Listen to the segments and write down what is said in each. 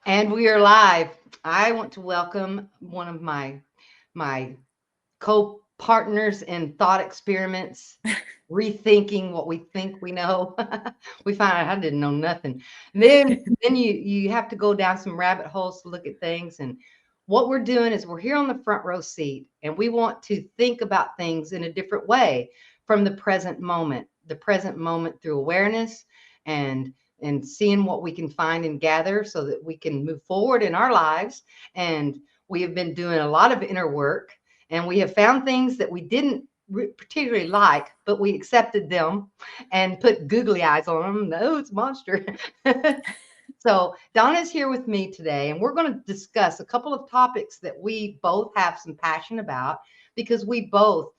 And we are live. I want to welcome one of my co-partners in thought experiments, rethinking what we think we know. We find out I didn't know nothing. Then you have to go down some rabbit holes to look at things. And what we're doing is we're here on the front row seat, and we want to think about things in a different way from the present moment through awareness and seeing what we can find and gather so that we can move forward in our lives. And we have been doing a lot of inner work, and we have found things that we didn't particularly like, but we accepted them and put googly eyes on them. No, it's a monster. So Donna's here with me today, and we're going to discuss a couple of topics that we both have some passion about, because we both,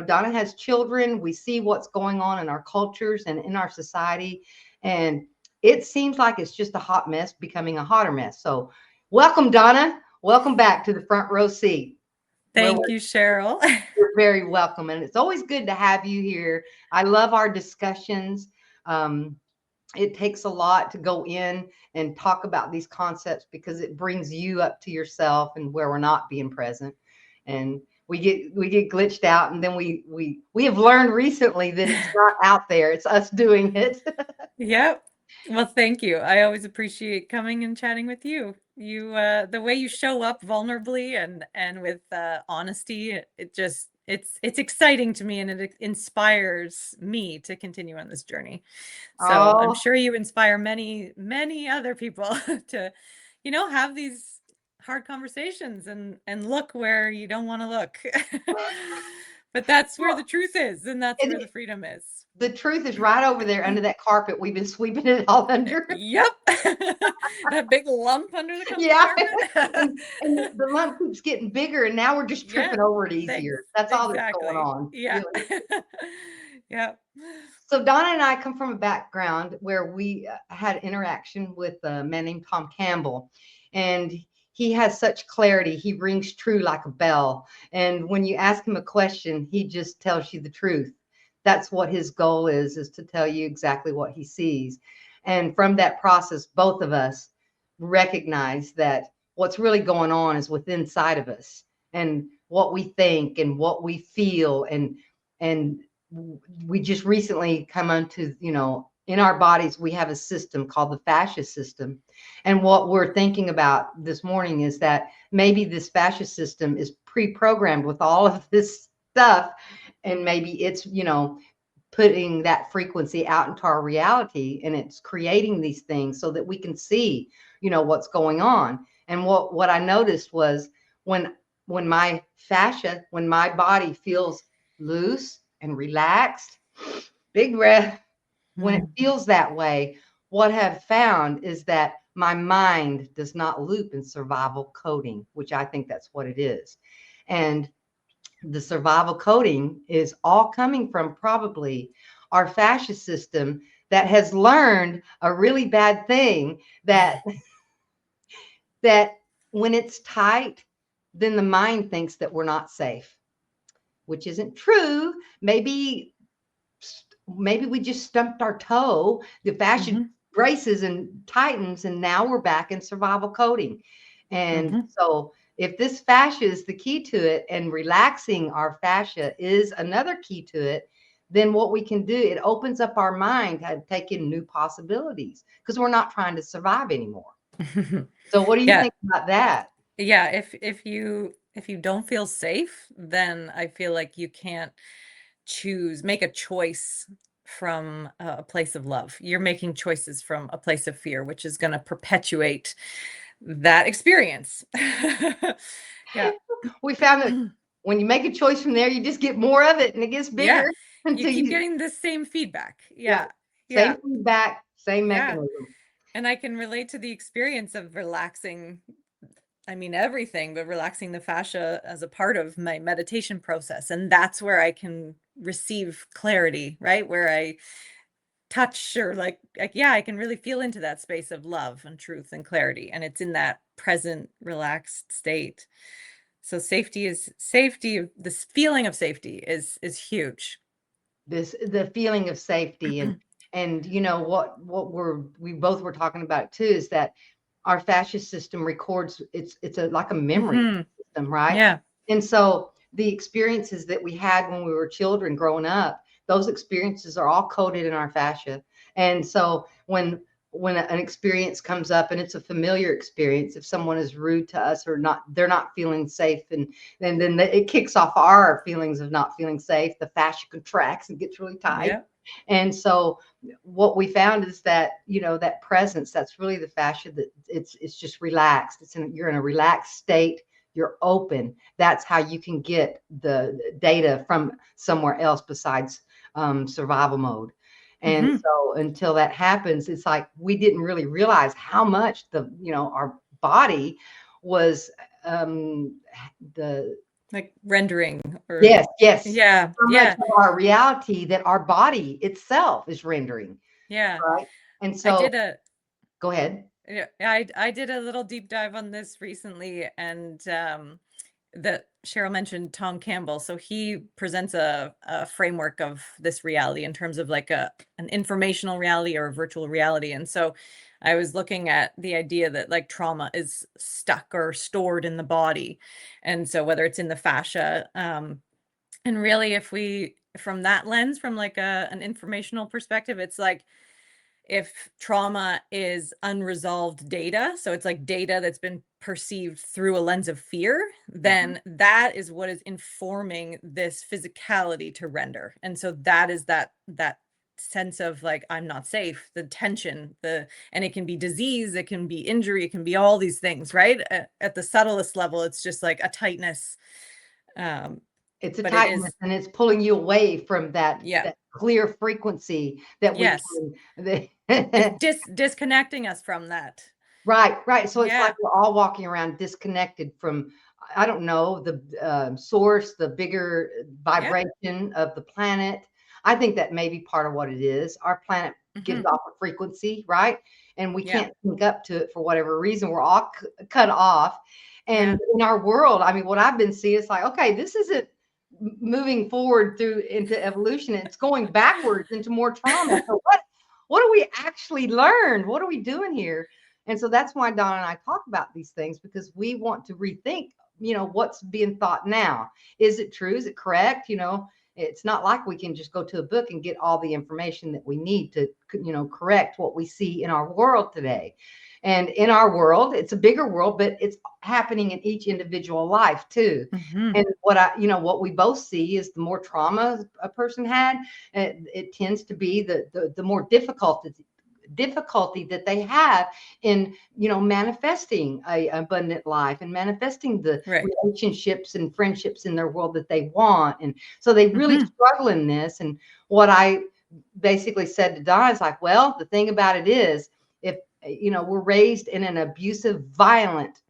Donna has children. We see what's going on in our cultures and in our society, and it seems like it's just a hot mess becoming a hotter mess. So welcome, Donna. Welcome back to the front row seat. Where Thank you, Cheryl. You're very welcome. And it's always good to have you here. I love our discussions. Um, it takes a lot to go in and talk about these concepts because it brings you up to yourself and where we're not being present. And we get glitched out, and then we have learned recently that it's not out there. It's us doing it. Yep. Well, thank you. I always appreciate coming and chatting with you. The way you show up vulnerably and with honesty, it's exciting to me, and it inspires me to continue on this journey. So I'm Oh, sure you inspire many, many other people to, have these hard conversations and look where you don't want to look. But that's where well, the truth is, and that's and where the freedom is. the truth is right over there under that carpet. We've been sweeping it all under. Yep. That big lump under the Yeah. carpet. And the lump keeps getting bigger, and now we're just Yeah, tripping over it thanks. easier. That's all that's going Exactly. on, Yeah. really. Yeah. So Donna and I come from a background where we had interaction with a man named Tom Campbell, and he has such clarity. He rings true like a bell. And when you ask him a question, he just tells you the truth. That's what his goal is to tell you exactly what he sees. And from that process, both of us recognize that what's really going on is within inside of us, and what we think and what we feel, and we just recently come onto, in our bodies, we have a system called the fascia system. And what we're thinking about this morning is that maybe this fascia system is pre-programmed with all of this stuff. And maybe it's, putting that frequency out into our reality, and it's creating these things so that we can see, what's going on. And what I noticed was when my fascia, when my body feels loose and relaxed, big breath, when it feels that way, what I've found is that my mind does not loop in survival coding, which I think that's what it is. And the survival coding is all coming from probably our fascia system that has learned a really bad thing, that when it's tight, then the mind thinks that we're not safe, which isn't true. Maybe we just stumped our toe. The fascia Mhm. braces and tightens, and now we're back in survival coding. And Mhm. so, if this fascia is the key to it, and relaxing our fascia is another key to it, then what we can do, it opens up our mind to take in new possibilities, because we're not trying to survive anymore. So, what do you Yeah. think about that? Yeah, if you don't feel safe, then I feel like you can't make a choice from a place of love. You're making choices from a place of fear, which is going to perpetuate that experience. Yeah. We found that when you make a choice from there, you just get more of it, and it gets Yeah. bigger You until keep you, getting the same feedback. yeah, Yeah. same Yeah. feedback, same Yeah. mechanism. And I can relate to the experience of relaxing, everything, but relaxing the fascia as a part of my meditation process. And that's where I can receive clarity, right? Where I touch or yeah, I can really feel into that space of love and truth and clarity. And it's in that present, relaxed state. So this feeling of safety is huge. The feeling of safety, and we both were talking about too, is that our fascia system records, it's like a memory Mhm. system, right? Yeah. And so the experiences that we had when we were children growing up, those experiences are all coded in our fascia. And so when an experience comes up and it's a familiar experience, if someone is rude to us or not, they're not feeling safe, and then it kicks off our feelings of not feeling safe, the fascia contracts and gets really tight. Yeah. And so what we found is that, that presence, that's really the fascia, that it's just relaxed. You're in a relaxed state. You're open. That's how you can get the data from somewhere else besides survival mode. And so until that happens, it's like we didn't really realize how much our body was the Like rendering or yes, yeah, so much yeah, of our reality that our body itself is rendering, yeah. right? And I so did a go ahead. yeah, I did a little deep dive on this recently, and that Cheryl mentioned Tom Campbell. So he presents a framework of this reality in terms of like an informational reality or a virtual reality. And so I was looking at the idea that like trauma is stuck or stored in the body. And so whether it's in the fascia, and really if we from that lens, from like an informational perspective, it's like if trauma is unresolved data, so it's like data that's been perceived through a lens of fear, then that is what is informing this physicality to render. And so that is that sense of like, I'm not safe, the tension, and it can be disease, it can be injury, it can be all these things, right? At the subtlest level, it's just like a tightness. It's a But it tightness, is, and it's pulling you away from that yeah, clear frequency that we yes. can. It's disconnecting us from that. Right. So it's like Yeah, we're all walking around disconnected from, I don't know, the source, the bigger yeah. vibration of the planet. I think that may be part of what it is. Our planet gives off a frequency, right? And we Yeah. can't sync up to it for whatever reason. We're all cut off. Yeah. And in our world, I mean, what I've been seeing is like, okay, this isn't moving forward through into evolution. It's going backwards into more trauma. So what do we actually learn? What are we doing here? And so that's why Donna and I talk about these things, because we want to rethink, what's being thought now. Is it true? Is it correct? It's not like we can just go to a book and get all the information that we need to, correct what we see in our world today. And in our world, it's a bigger world, but it's happening in each individual life too. And what we both see is the more trauma a person had, it tends to be the more difficulty that they have in manifesting a abundant life and manifesting the Right. relationships and friendships in their world that they want. And so they really struggle in this. And what I basically said to Donna is like, well, the thing about it is, if we're raised in an abusive, violent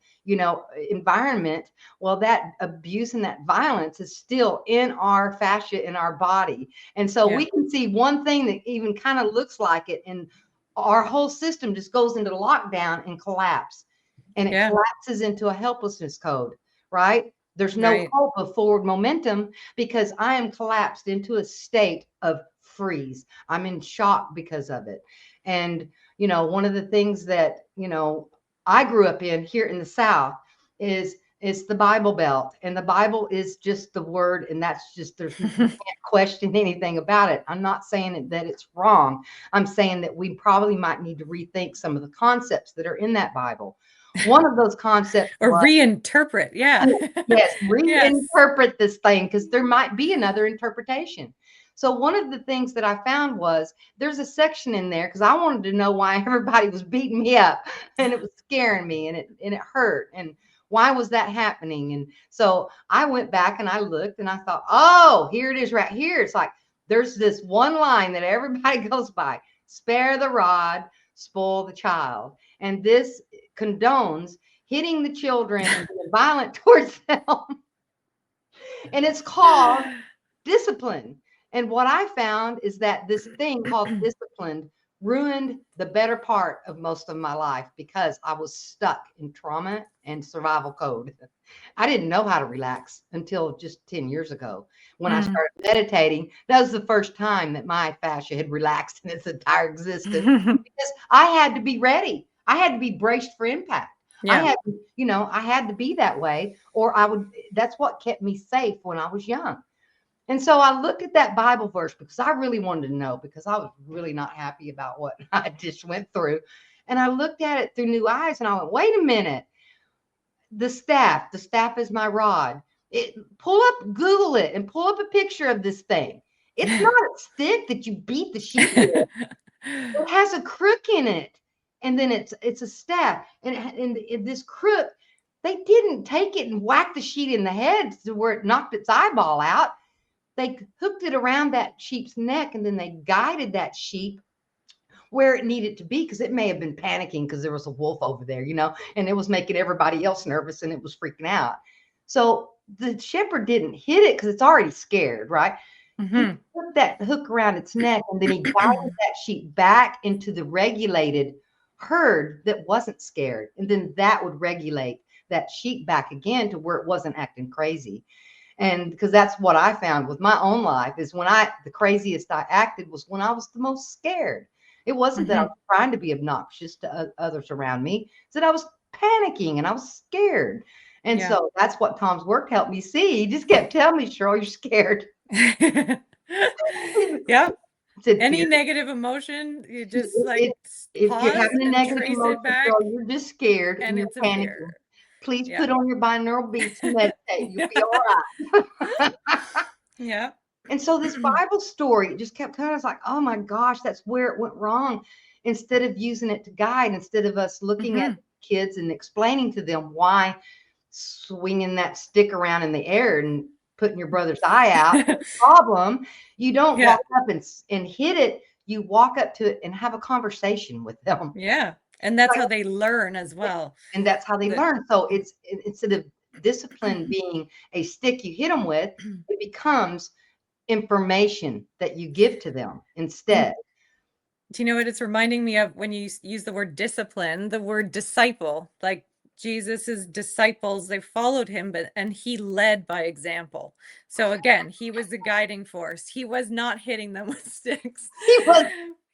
environment, well, that abuse and that violence is still in our fascia, in our body. And so Yeah. we can see one thing that even kind of looks like it, and our whole system just goes into lockdown and collapse. And it Yeah. collapses into a helplessness code, right? There's no Right. hope of forward momentum because I am collapsed into a state of freeze. I'm in shock because of it. And, one of the things that, I grew up in here in the South is it's the Bible Belt, and the Bible is just the word, and that's just you can't question anything about it. I'm not saying that it's wrong. I'm saying that we probably might need to rethink some of the concepts that are in that Bible. One of those concepts Or was, reinterpret. Yeah. yes, Yes. reinterpret this thing, because there might be another interpretation. So one of the things that I found was there's a section in there, because I wanted to know why everybody was beating me up, and it was scaring me, and it hurt, and why was that happening? And so I went back and I looked and I thought, oh, here it is right here. It's like there's this one line that everybody goes by: spare the rod, spoil the child. And this condones hitting the children and being violent towards them. And it's called discipline. And what I found is that this thing called discipline ruined the better part of most of my life, because I was stuck in trauma and survival code. I didn't know how to relax until just 10 years ago when I started meditating. That was the first time that my fascia had relaxed in its entire existence, because I had to be ready. I had to be braced for impact. I Yeah. had, I had to be that way, or that's what kept me safe when I was young. And so I looked at that Bible verse because I really wanted to know, because I was really not happy about what I just went through. And I looked at it through new eyes and I went, wait a minute. The staff is my rod. Google it and pull up a picture of this thing. It's not a stick that you beat the sheep with. It has a crook in it. And then it's a staff. And this crook, they didn't take it and whack the sheep in the head to where it knocked its eyeball out. They hooked it around that sheep's neck, and then they guided that sheep where it needed to be, because it may have been panicking because there was a wolf over there, and it was making everybody else nervous and it was freaking out. So the shepherd didn't hit it because it's already scared, right? He put that hook around its neck, and then he guided that sheep back into the regulated herd that wasn't scared. And then that would regulate that sheep back again to where it wasn't acting crazy. And because that's what I found with my own life, is the craziest I acted was when I was the most scared. It wasn't that I was trying to be obnoxious to others around me. It's that I was panicking and I was scared. And so that's what Tom's work helped me see. He just kept telling me, Cheryl, you're scared. Yeah. Said, Any negative emotion, you just if pause you're having a and negative trace emotion, it back, Cheryl, you're just scared and you're it's a panicking. fear. Please put on your binaural beats and meditate. You'll be all right. Yeah. And so this Bible story just kept kind of like, oh my gosh, that's where it went wrong. Instead of using it to guide, instead of us looking at kids and explaining to them why swinging that stick around in the air and putting your brother's eye out is a problem, you don't walk up and hit it. You walk up to it and have a conversation with them. Yeah. And that's how they learn as well. And that's how they learn. So it's instead of discipline being a stick you hit them with, it becomes information that you give to them instead. Do you know what it's reminding me of when you use the word discipline, the word disciple? Like Jesus's disciples, they followed him, and he led by example. So again, he was the guiding force. He was not hitting them with sticks.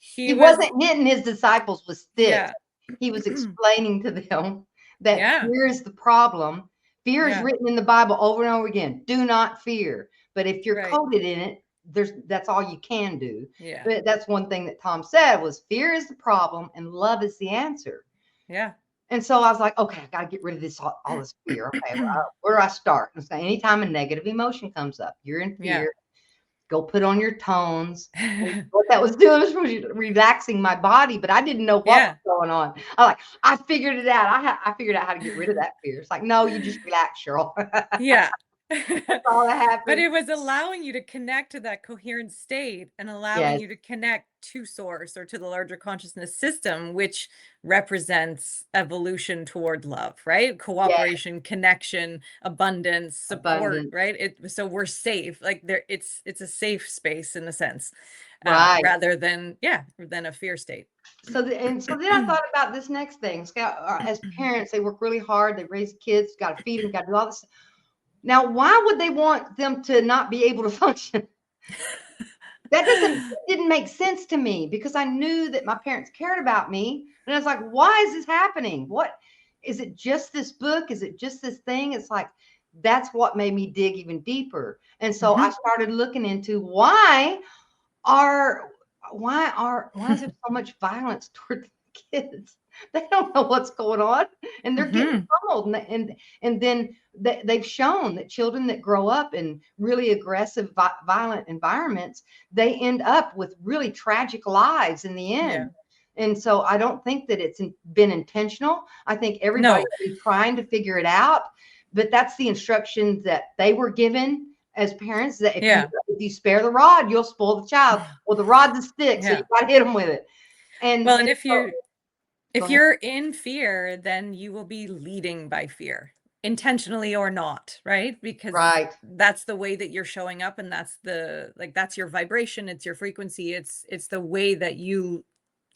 He wasn't hitting his disciples with sticks. Yeah. He was explaining to them that fear is the problem. Fear is written in the Bible over and over again. Do not fear. But if you're coded in it, that's all you can do. Yeah. But that's one thing that Tom said was, fear is the problem and love is the answer. Yeah. And so I was like, okay, I got to get rid of all this fear. Okay, where do I start? And so anytime a negative emotion comes up, you're in fear, go put on your tones. What that was doing was relaxing my body, but I didn't know what was going on. I figured it out. I figured out how to get rid of that fear. It's like, no, you just relax, Cheryl. Yeah. That's all that happened. But it was allowing you to connect to that coherent state and allowing you to connect to source or to the larger consciousness system, which represents evolution toward love, right? Cooperation, connection, abundance, support, right? So we're safe. Like it's a safe space in a sense, rather than a fear state. So then I thought about this next thing. As parents, they work really hard. They raise kids, got to feed them, got to do all this. Now, why would they want them to not be able to function? That didn't make sense to me, because I knew that my parents cared about me. And I was like, why is this happening? What is it? Just this book? Is it just this thing? It's like, that's what made me dig even deeper. And so I started looking into why is there so much violence toward kids? They don't know what's going on, and they're getting pummeled. And then they've shown that children that grow up in really aggressive, violent environments, they end up with really tragic lives in the end. And so I don't think that it's been intentional. I think everybody's been trying to figure it out, but that's the instructions that they were given as parents, that if you spare the rod, you'll spoil the child. Well, the rod's a stick, so you got to hit them with it. And if you're in fear, then you will be leading by fear, intentionally or not, right? Because that's the way that you're showing up, and that's that's your vibration, it's your frequency, it's the way that you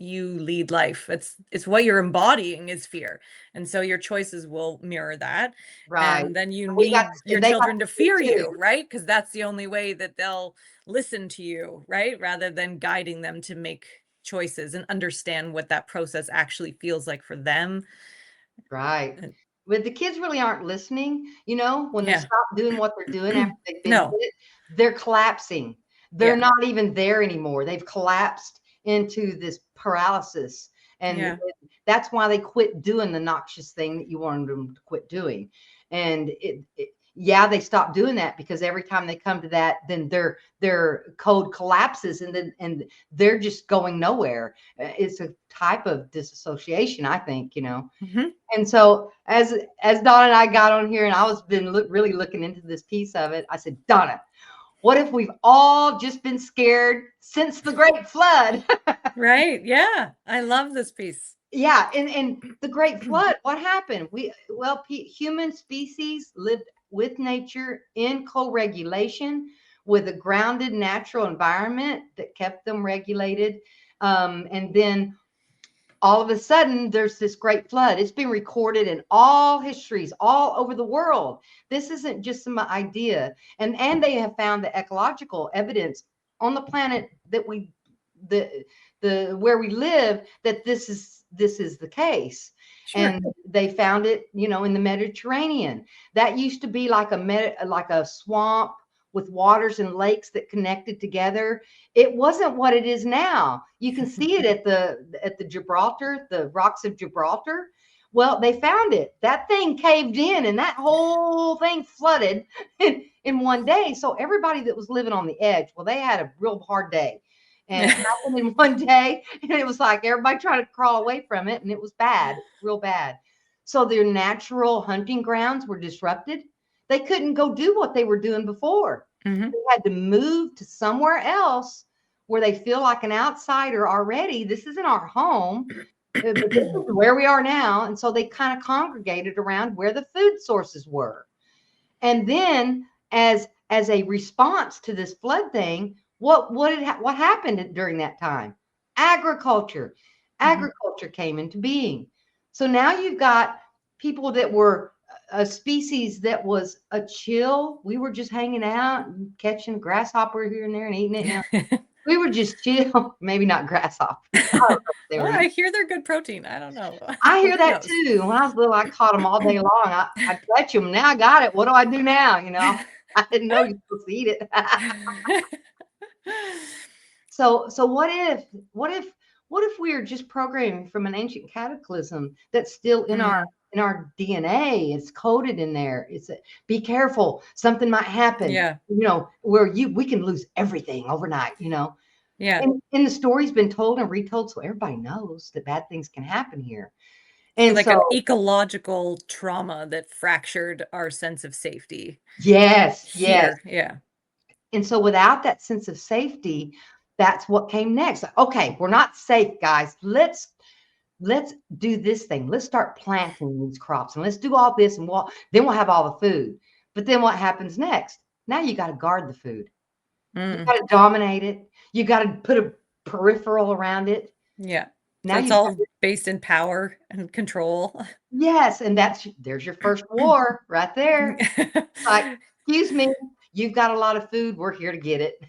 lead life. It's what you're embodying is fear, and so your choices will mirror that. And then you need your children to fear you, right? Because that's the only way that they'll listen to you, right? Rather than guiding them to make choices and understand what that process actually feels like for them. Right. And- But the kids really aren't listening, when they Yeah. stop doing what they're doing after they've been No. hit, they're collapsing. They're Yeah. not even there anymore. They've collapsed into this paralysis. And Yeah. that's why they quit doing the noxious thing that you wanted them to quit doing. And yeah, they stop doing that because every time they come to that, then their code collapses and they're just going nowhere. It's a type of disassociation, I think, Mhm. And so as Donna and I got on here and I was really looking into this piece of it, I said, Donna, what if we've all just been scared since the Great Flood? Right. Yeah. I love this piece. Yeah, and the Great Flood, what happened? Human species lived with nature in co-regulation with a grounded natural environment that kept them regulated. And then all of a sudden, there's this great flood. It's been recorded in all histories all over the world. This isn't just some idea. And they have found the ecological evidence on the planet that where we live, that this is the case. Sure. And they found it, in the Mediterranean. That used to be like a swamp with waters and lakes that connected together. It wasn't what it is now. You can see it at the Gibraltar, the rocks of Gibraltar. Well, they found it. That thing caved in and that whole thing flooded in one day. So everybody that was living on the edge, well, they had a real hard day. And it happened in one day. And it was like everybody trying to crawl away from it. And it was bad, real bad. So their natural hunting grounds were disrupted. They couldn't go do what they were doing before. Mhm. They had to move to somewhere else where they feel like an outsider already. This isn't our home, but this is where we are now. And so they kind of congregated around where the food sources were. And then as a response to this flood thing, what happened during that time? Agriculture. Agriculture came into being. So now you've got people that were a species that was a chill. We were just hanging out and catching grasshopper here and there and eating it. We were just chill. Maybe not grasshopper. Well, I hear they're good protein. I don't know. I hear Who that knows? too. When I was little, I caught them all day long. I catch them. Now I got it. What do I do now? I didn't know you're supposed to eat it. So what if we are just programming from an ancient cataclysm that's still in our DNA? It's coded in there. Be careful. Something might happen. Yeah. Where we can lose everything overnight. Yeah. And the story's been told and retold, so everybody knows that bad things can happen here. So And like so, an ecological trauma that fractured our sense of safety yes. here. Yeah. And so without that sense of safety, that's what came next. Okay, we're not safe, guys. Let's do this thing. Let's start planting these crops and let's do all this and then we'll have all the food. But then what happens next? Now you got to guard the food. You got to dominate it. You got to put a peripheral around it. Yeah. Now So it's all based in power and control. Yes, and there's your first war right there. Like, excuse me, you've got a lot of food. We're here to get it.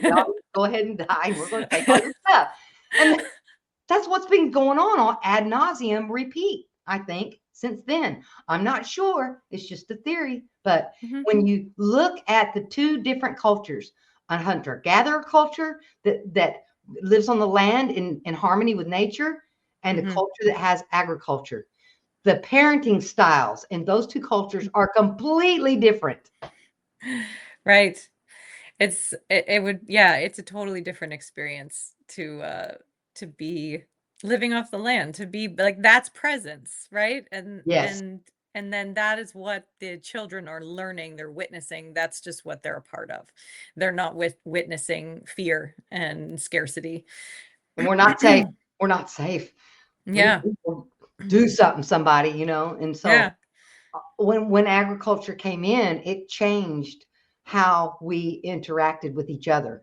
Y'all go ahead and die. We're going to take all your stuff. And that's what's been going on ad nauseum, repeat, I think, since then. I'm not sure. It's just a theory. But when you look at the two different cultures, a hunter-gatherer culture that lives on the land in harmony with nature, and a culture that has agriculture, the parenting styles in those two cultures are completely different. Right. It's a totally different experience to be living off the land, to be like, that's presence, right? Yes. And then that is what the children are learning, they're witnessing. That's just what they're a part of. They're not witnessing fear and scarcity. And we're not safe. We're not safe. Yeah. We do something, somebody, and so when agriculture came in, it changed how we interacted with each other,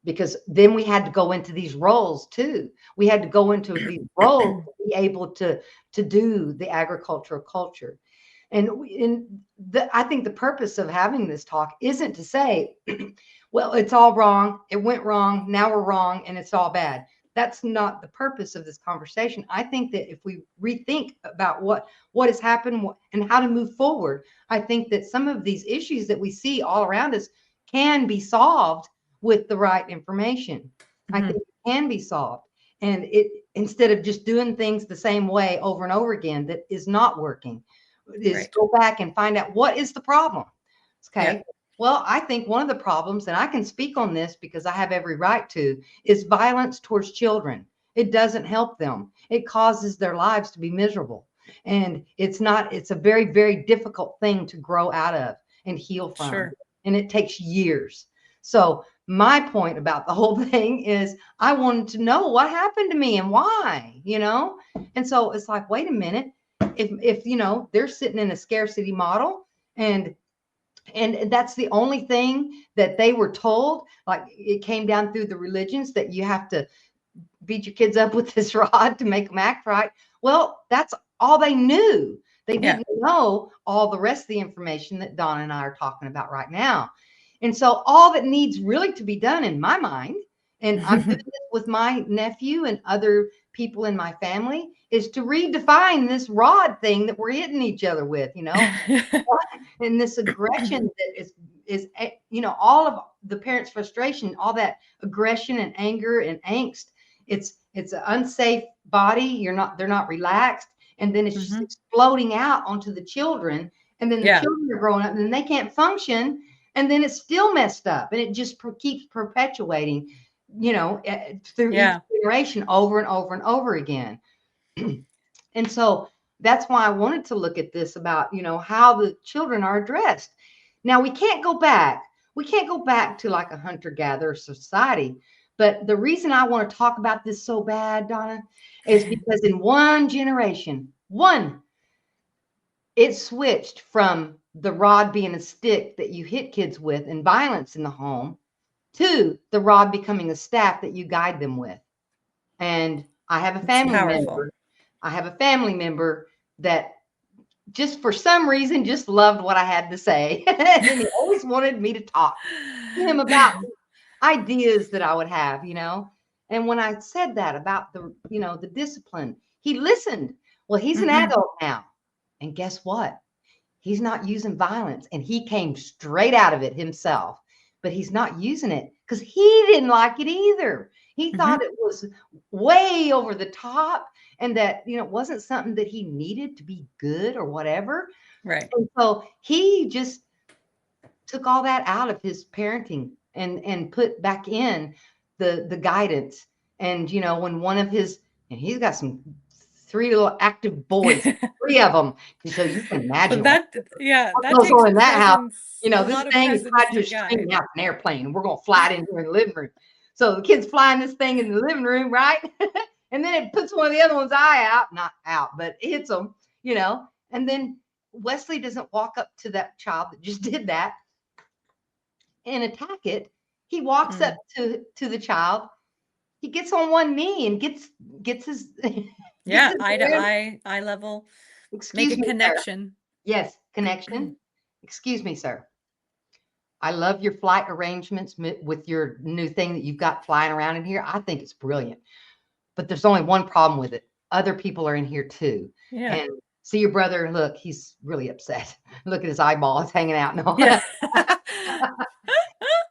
because then we had to go into these roles too. We had to go into these roles to be able to do the agricultural culture. And I think the purpose of having this talk isn't to say, well, it's all wrong. It went wrong. Now we're wrong and it's all bad. that's not the purpose of this conversation. I think that if we rethink about what has happened and how to move forward, I think that some of these issues that we see all around us can be solved with the right information. I think it can be solved. And instead of just doing things the same way over and over again, that is not working, is go back and find out what is the problem. Okay. Yeah. Well, I think one of the problems, and I can speak on this because I have every right to, is violence towards children. It doesn't help them. It causes their lives to be miserable. And it's a very, very difficult thing to grow out of and heal from. Sure. And it takes years. So my point about the whole thing is I wanted to know what happened to me and why, And so it's like, wait a minute, if they're sitting in a scarcity model and that's the only thing that they were told, like it came down through the religions that you have to beat your kids up with this rod to make them act right. Well, that's all they knew. They didn't know all the rest of the information that Donna and I are talking about right now. And so all that needs really to be done in my mind, and I'm doing this with my nephew and other people in my family, is to redefine this rod thing that we're hitting each other with, and this aggression that is all of the parents' frustration, all that aggression and anger and angst. It's an unsafe body. They're not relaxed. And then it's just exploding out onto the children. And then the children are growing up and then they can't function. And then it's still messed up. And it just keeps perpetuating, through each generation over and over and over again. And so that's why I wanted to look at this about, how the children are addressed. Now, we can't go back. We can't go back to like a hunter-gatherer society. But the reason I want to talk about this so bad, Donna, is because in one generation, it switched from the rod being a stick that you hit kids with and violence in the home to the rod becoming a staff that you guide them with. And I have a family member. I have a family member that just for some reason just loved what I had to say. And he always wanted me to talk to him about ideas that I would have, And when I said that about the discipline, he listened. Well, he's an adult now. And guess what? He's not using violence. And he came straight out of it himself. But he's not using it because he didn't like it either. He thought it was way over the top and that, it wasn't something that he needed to be good or whatever. Right. And so he just took all that out of his parenting and put back in the guidance. And, when one of his, and he's got some 3 little active boys, 3 of them. So you can imagine that goes on in that house. This thing is tied to a guide. string out an airplane, and we're going to fly it in here in the living room. So the kid's flying this thing in the living room, right? And then it puts one of the other one's eye out, not out, but it hits them, And then Wesley doesn't walk up to that child that just did that and attack it. He walks up to the child. He gets on one knee and gets his eye to eye level. Excuse Make a connection. Sir. Yes, connection. Excuse me, sir. I love your flight arrangements with your new thing that you've got flying around in here. I think it's brilliant. But there's only one problem with it. Other people are in here too. Yeah. And see your brother, look, he's really upset. Look at his eyeballs hanging out and all. Yeah.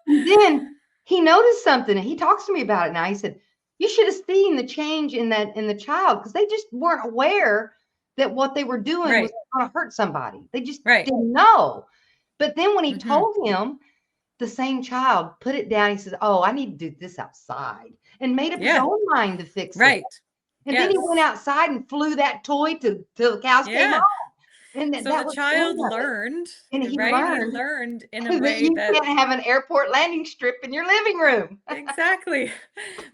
Then he noticed something and he talks to me about it now. He said, you should have seen the change in the child because they just weren't aware that what they were doing was going to hurt somebody. They just didn't know. But then when he told him, the same child put it down. He says, oh, I need to do this outside and made up his own mind to fix it. And then he went outside and flew that toy till the cows came home. And so the child learned, and he learned in a way you can't have an airport landing strip in your living room. Exactly.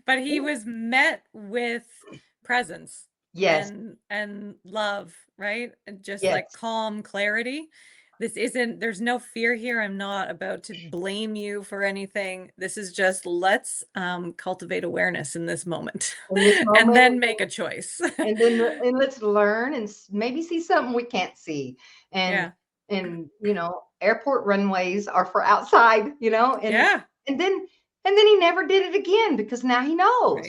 But he was met with presence. Yes. And love, right? And just like calm clarity. There's no fear here. I'm not about to blame you for anything. This is just, let's cultivate awareness in this moment, and then make a choice. and let's learn and maybe see something we can't see. And airport runways are for outside, and then he never did it again because now he knows.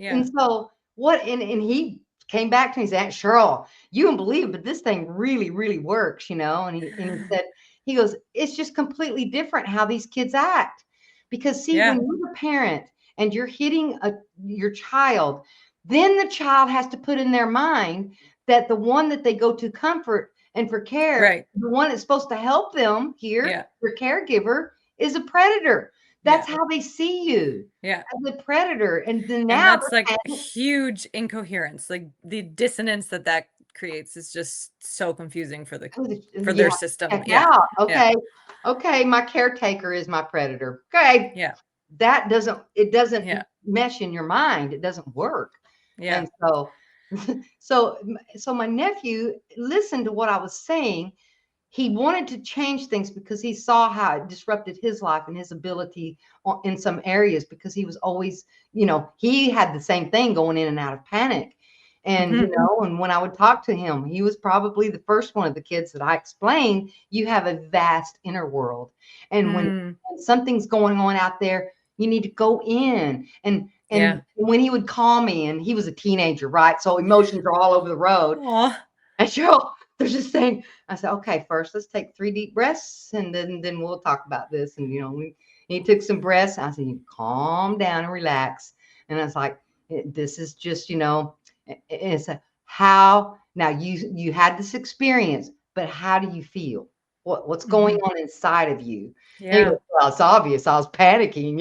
And so and he came back to me and said, Aunt Cheryl, you don't believe it, but this thing really, really works, And he said, he goes, it's just completely different how these kids act. Because see, when you're a parent and you're hitting your child, then the child has to put in their mind that the one that they go to comfort and for care, the one that's supposed to help them here, your caregiver, is a predator. That's how they see you. As a predator. And then now that's like huge incoherence. Like the dissonance that creates is just so confusing for their system. Okay, my caretaker is my predator. Okay. That doesn't mesh in your mind. It doesn't work. And so my nephew listened to what I was saying. He wanted to change things because he saw how it disrupted his life and his ability in some areas, because he was always, he had the same thing, going in and out of panic. And, and when I would talk to him, he was probably the first one of the kids that I explained, you have a vast inner world. And when something's going on out there, you need to go in. And when he would call me, and he was a teenager, right? So emotions are all over the road. And Cheryl, there's this thing. I said, okay, first let's take 3 deep breaths, and then we'll talk about this. And he took some breaths. I said, you calm down and relax. And I was like, this is just, it's how now you had this experience, but how do you feel? What's going on inside of you? And he goes, well, it's obvious. I was panicking,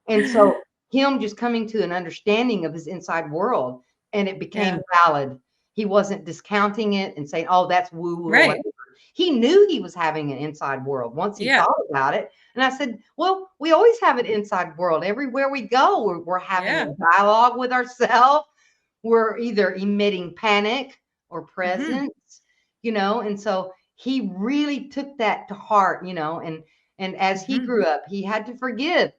And so him just coming to an understanding of his inside world, and it became valid. He wasn't discounting it and saying, oh, that's woo-woo. Right. He knew he was having an inside world once he thought about it. And I said, well, we always have an inside world. Everywhere we go, we're having a dialogue with ourselves. We're either emitting panic or presence, and so he really took that to heart, and as he grew up, he had to forgive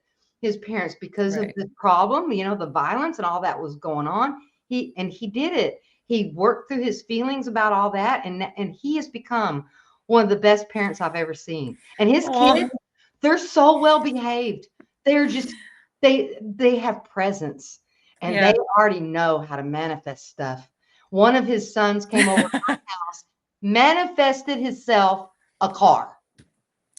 his parents because of the problem, the violence and all that was going on. He did it. He worked through his feelings about all that, and he has become one of the best parents I've ever seen. And his kids, they're so well behaved. They're just they have presence, and they already know how to manifest stuff. One of his sons came over to my house, manifested himself a car.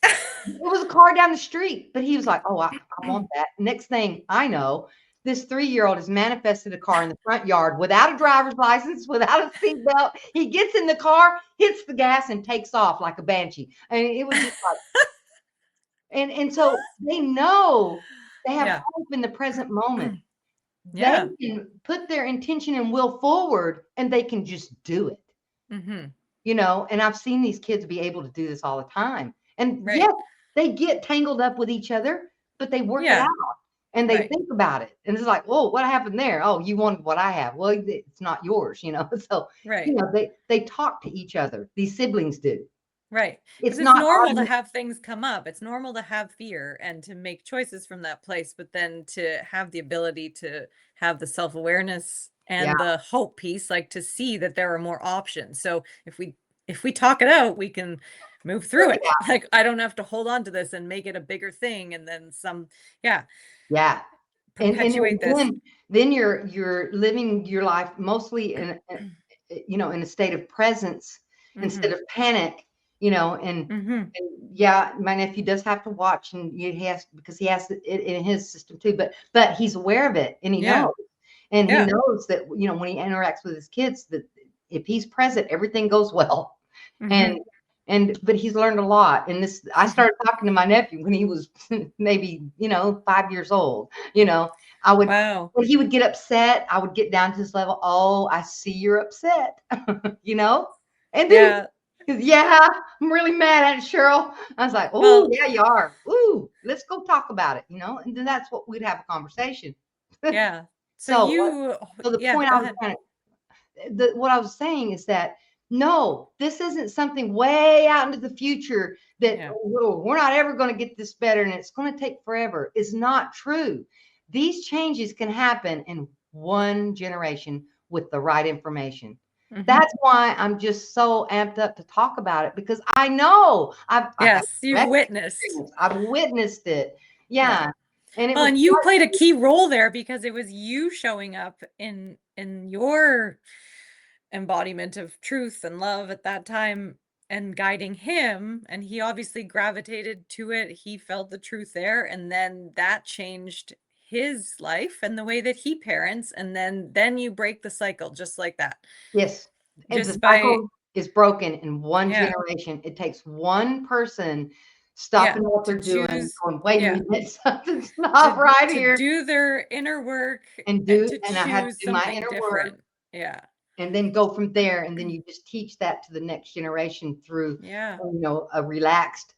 It was a car down the street, but he was like, oh, I want that. Next thing I know, this 3-year-old has manifested a car in the front yard without a driver's license, without a seatbelt. He gets in the car, hits the gas, and takes off like a banshee. I mean, it was just like, and so they know they have hope in the present moment. They can put their intention and will forward, and they can just do it. And I've seen these kids be able to do this all the time. And yes, they get tangled up with each other, but they work it out, and they think about it. And it's like, oh, what happened there? Oh, you wanted what I have. Well, it's not yours, So, they talk to each other. These siblings do. Right. It's not normal to have things come up. It's normal to have fear and to make choices from that place, but then to have the ability to have the self-awareness and the hope piece, like to see that there are more options. So if we talk it out, we can move through it. Like, I don't have to hold on to this and make it a bigger thing. And then some, perpetuate this. Then you're living your life mostly in a state of presence instead of panic. And my nephew does have to watch, and because he has it in his system too, but he's aware of it, and he knows, and he knows that, when he interacts with his kids, that if he's present, everything goes well. But he's learned a lot. And I started talking to my nephew when he was maybe, 5 years old. When he would get upset, I would get down to his level. Oh, I see you're upset, and then I'm really mad at Cheryl. I was like, oh, yeah, you are. Ooh, let's go talk about it, and then that's what we'd have a conversation. So the point what I was saying is that, no, this isn't something way out into the future that we're not ever going to get this better and it's going to take forever. It's not true. These changes can happen in one generation with the right information. That's why I'm just so amped up to talk about it, because I know you've witnessed. I've witnessed it. Yeah. And it Well, was and you played a key role there because it was you showing up in your embodiment of truth and love at that time and guiding him, and he obviously gravitated to it. He felt the truth there, and then that changed his life and the way that he parents, and then you break the cycle just like that. yes. And the Just by cycle is broken in one yeah, generation. It takes one person yeah, stopping what to they're doing, choose going, wait a yeah, minute, something's not right to here. do their inner work and to And I had to choose do my something inner work different. Yeah. and then go from there. And then you just teach that to the next generation through, Yeah. a relaxed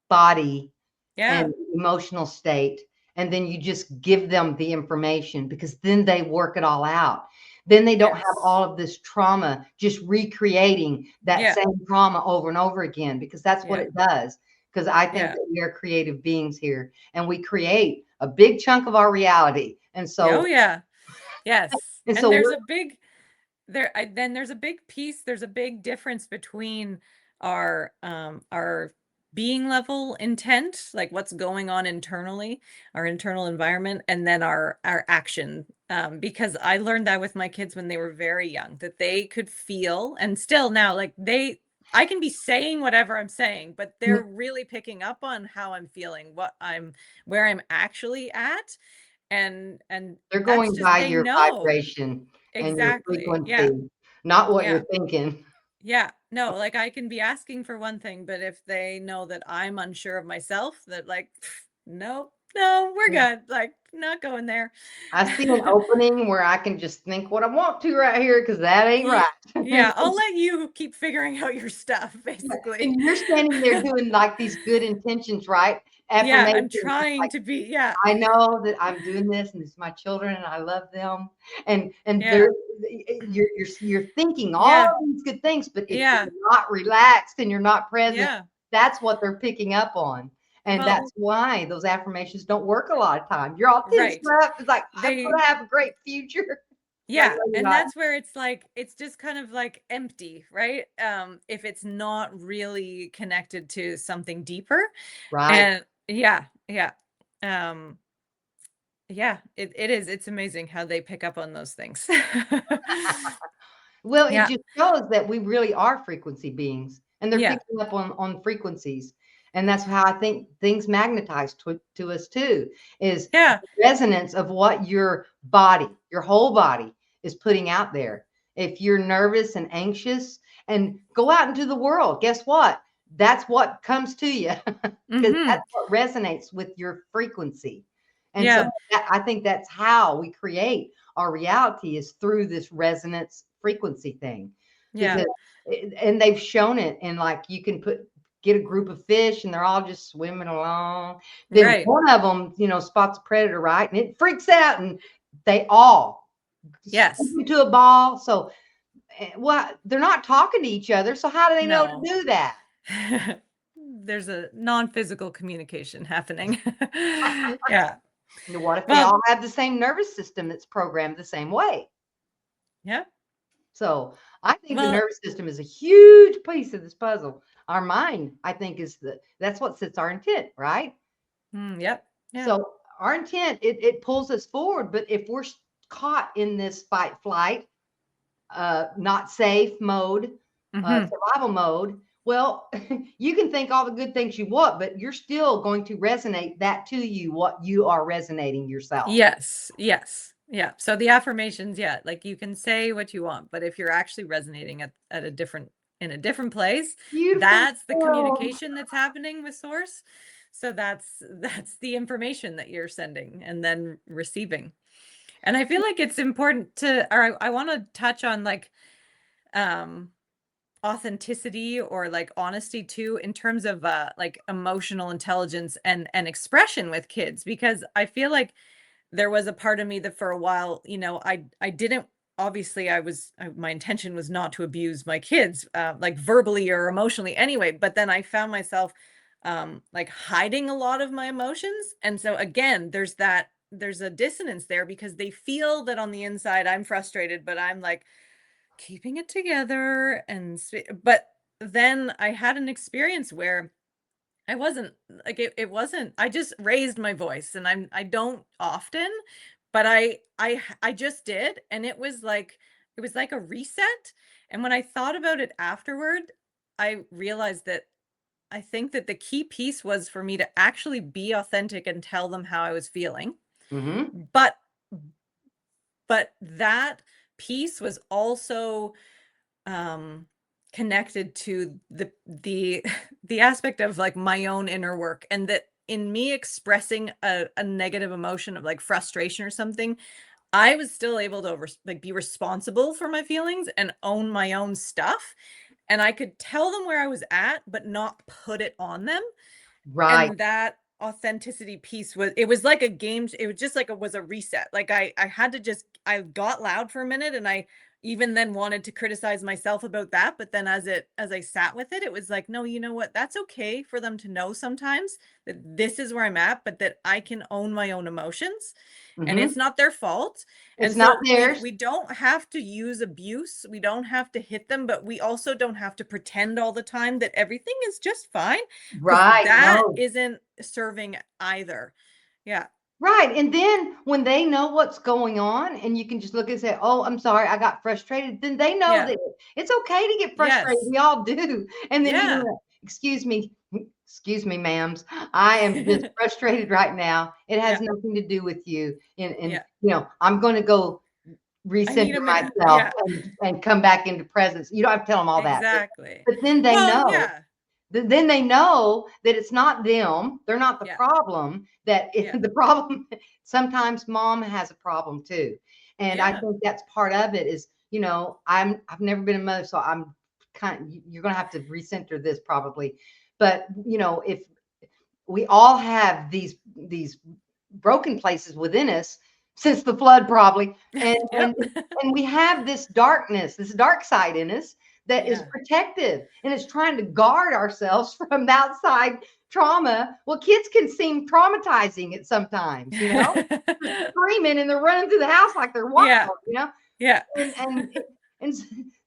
body Yeah. and emotional state. And then you just give them the information because then they work it all out. Then they don't have Yes. all of this trauma just recreating that Yeah. same trauma over and over again, because that's what Yeah. it does. Because I think Yeah. that we are creative beings here and we create a big chunk of our reality. And Yeah. Oh, so, yeah. Yes. and And so there's we're, a big then there's a big piece, there's a big difference between our being level intent, like what's going on internally, our internal environment, and then our action. Because I learned that with my kids when they were very young, that they could feel, and still now, like I can be saying whatever I'm saying, but they're really picking up on how I'm feeling, where I'm actually at. And they're that's going just, by they your know. vibration and your Exactly. Yeah. frequency, not what Yeah. you're thinking. Yeah. No, like I can be asking for one thing, but if they know that I'm unsure of myself, that like, nope, no, we're good. Like, not going there. I see an opening where I can just think what I want to right here because that ain't Yeah. right. Yeah. I'll let you keep figuring out your stuff, basically. And you're standing there doing like these good intentions, right? Yeah. I'm Affirmations. It's trying like, to be, yeah. I know that I'm doing this and it's my children and I love them. And Yeah. they're you're thinking all Yeah. these good things, but if Yeah. you're not relaxed and you're not present, Yeah. that's what they're picking up on. And Well, that's why those affirmations don't work a lot of times. You're all tensed right. up. It's like, I'm They, gonna have a great future. Like, Yeah, no, you're and not. that's where it's like it's just kind of like empty, right? If it's not really connected to something deeper. Right. And yeah, yeah. Um yeah, it is. It's amazing how they pick up on those things. Well, it Yeah. just shows that we really are frequency beings, and they're Yeah. picking up on frequencies, and that's how I think things magnetize to us too, is Yeah. the resonance of what your body, your whole body is putting out there. If you're nervous and anxious and go out into the world, guess what? That's what comes to you because Mhm. that's what resonates with your frequency. And so Yeah. I think that's how we create our reality is through this resonance frequency thing Yeah. because and they've shown it and like you can get a group of fish and they're all just swimming along, then Right. one of them spots a predator, right, and it freaks out and they all Yes. into a ball. So well, they're not talking to each other, so how do they know to No. do that? There's a non-physical communication happening. Yeah. What if they Well, all have the same nervous system that's programmed the same way? yeah. So I think the Well, nervous system is a huge piece of this puzzle. Our mind, I think, that's what sets our intent, right? yep. Yeah. So our intent, it pulls us forward. But if we're caught in this fight, flight, not safe mode, Mhm. survival mode, well, you can think all the good things you want, but you're still going to resonate that to you, what you are resonating yourself. Yes, yes. Yeah. So the affirmations, yeah, like you can say what you want, but if you're actually resonating at a different in a different place, Beautiful. that's the communication that's happening with source. So that's the information that you're sending and then receiving. And I feel like it's important to or I want to touch on like um authenticity or like honesty too in terms of like emotional intelligence and expression with kids, because I feel like there was a part of me that for a while, I didn't, obviously my intention was not to abuse my kids, like verbally or emotionally anyway, but then I found myself like hiding a lot of my emotions. And so again, there's a dissonance there because they feel that on the inside I'm frustrated, but I'm like keeping it together but then I had an experience where I wasn't like it wasn't, I just raised my voice, and I don't often, but I just did, and it was like a reset. And when I thought about it afterward, I realized that I think that the key piece was for me to actually be authentic and tell them how I was feeling. Mm-hmm. But that piece was also um connected to the the aspect of like my own inner work, and that in me expressing a negative emotion of like frustration or something, I was still able to like be responsible for my feelings and own my own stuff, and I could tell them where I was at but not put it on them. Right. And that authenticity piece was, it was like a game, it was just like it was a reset. Like I had to just, I got loud for a minute, and I even then wanted to criticize myself about that, but then as I sat with it, it was like, no, you know what, that's okay for them to know sometimes that this is where I'm at, but that I can own my own emotions, and Mm-hmm. it's not their fault. It's And not so theirs. we don't have to use abuse, we don't have to hit them, but we also don't have to pretend all the time that everything is just fine, because Right. that No. isn't serving either. Yeah. Right. And then when they know what's going on and you can just look and say, "Oh, I'm sorry, I got frustrated," then they know Yeah. that it's okay to get frustrated. Yes. We all do. And then you Yeah. know, excuse me, ma'ams. I am just frustrated right now. It has Yeah. nothing to do with you. And Yeah. I'm going to go I need recenter a minute. myself Yeah. and come back into presence. You don't have to tell them all that. Exactly. But then they Well, know. yeah. Then they know that it's not them. They're not the Yeah. problem. That Yeah. the problem. Sometimes mom has a problem too, and I Yeah. think that's part of it. Is I've never been a mother, so I'm you're going to have to recenter this probably, but if we all have these broken places within us since the flood probably, and and Yep. and we have this darkness, this dark side in us that is Yeah. protective, and it's trying to guard ourselves from the outside trauma. Well, kids can seem traumatizing at sometimes, they're screaming and they're running through the house like they're wild, Yeah. Yeah. and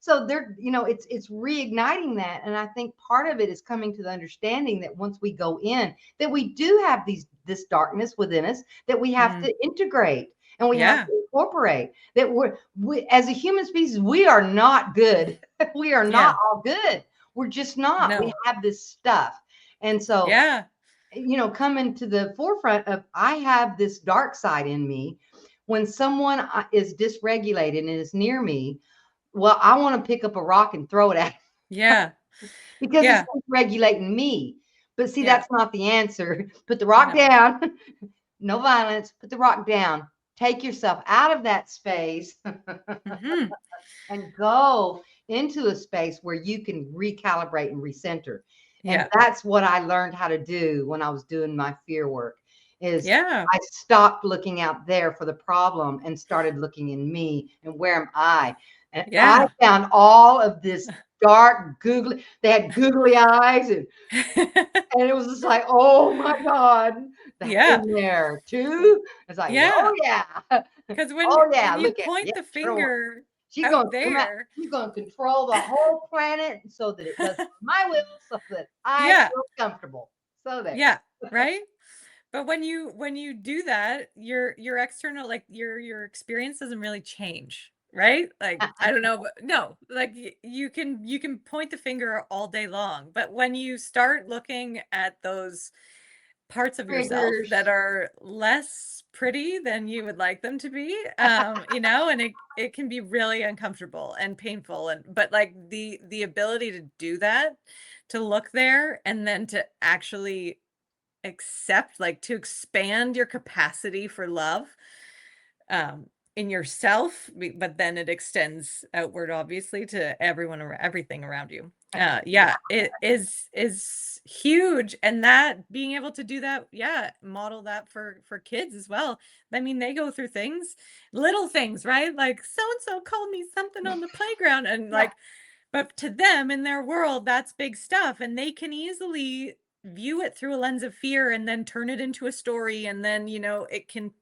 so they're it's reigniting that. And I think part of it is coming to the understanding that once we go in, that we do have this darkness within us that we have Mm. to integrate and we have Yeah. to incorporate. That we as a human species, we are not good. We are not Yeah. all good. We're just not. We No. have this stuff. And so Yeah. coming to the forefront of, I have this dark side in me. When someone is dysregulated and is near me, well, I want to pick up a rock and throw it at Yeah. because it's Yeah. regulating me. But see, Yeah. that's not the answer. Put the rock No. down. No violence. Put the rock down. Take yourself out of that space Hmm. and go into a space where you can recalibrate and recenter. And Yeah. that's what I learned how to do when I was doing my fear work. Is Yeah. I stopped looking out there for the problem and started looking in me and where am I? And I Yeah. found all of this dark googly, they had googly eyes, and it was just like, oh my God, that's Yeah. in there too. It's like, oh Yeah. yeah. Because Oh yeah, when you look at, point yeah, the Cheryl, finger she's out gonna come out, there. she's gonna control the whole planet so that it does my will, so that I Yeah. feel comfortable. So there. Yeah. Right. But when you do that, your external, like your experience doesn't really change, right? Like, I don't know, but no, like you can point the finger all day long, but when you start looking at those parts of yourself Triggers. that are less pretty than you would like them to be, and it can be really uncomfortable and painful, and but like the ability to do that, to look there and then to actually accept, like to expand your capacity for love in yourself, but then it extends outward obviously to everyone or everything around you. Yeah, it is huge, and that being able to do that, yeah, model that for kids as well. I mean, they go through things, little things, right? Like so and so called me something on the playground, and Yeah. like, but to them in their world, that's big stuff. And they can easily view it through a lens of fear and then turn it into a story. And then, it can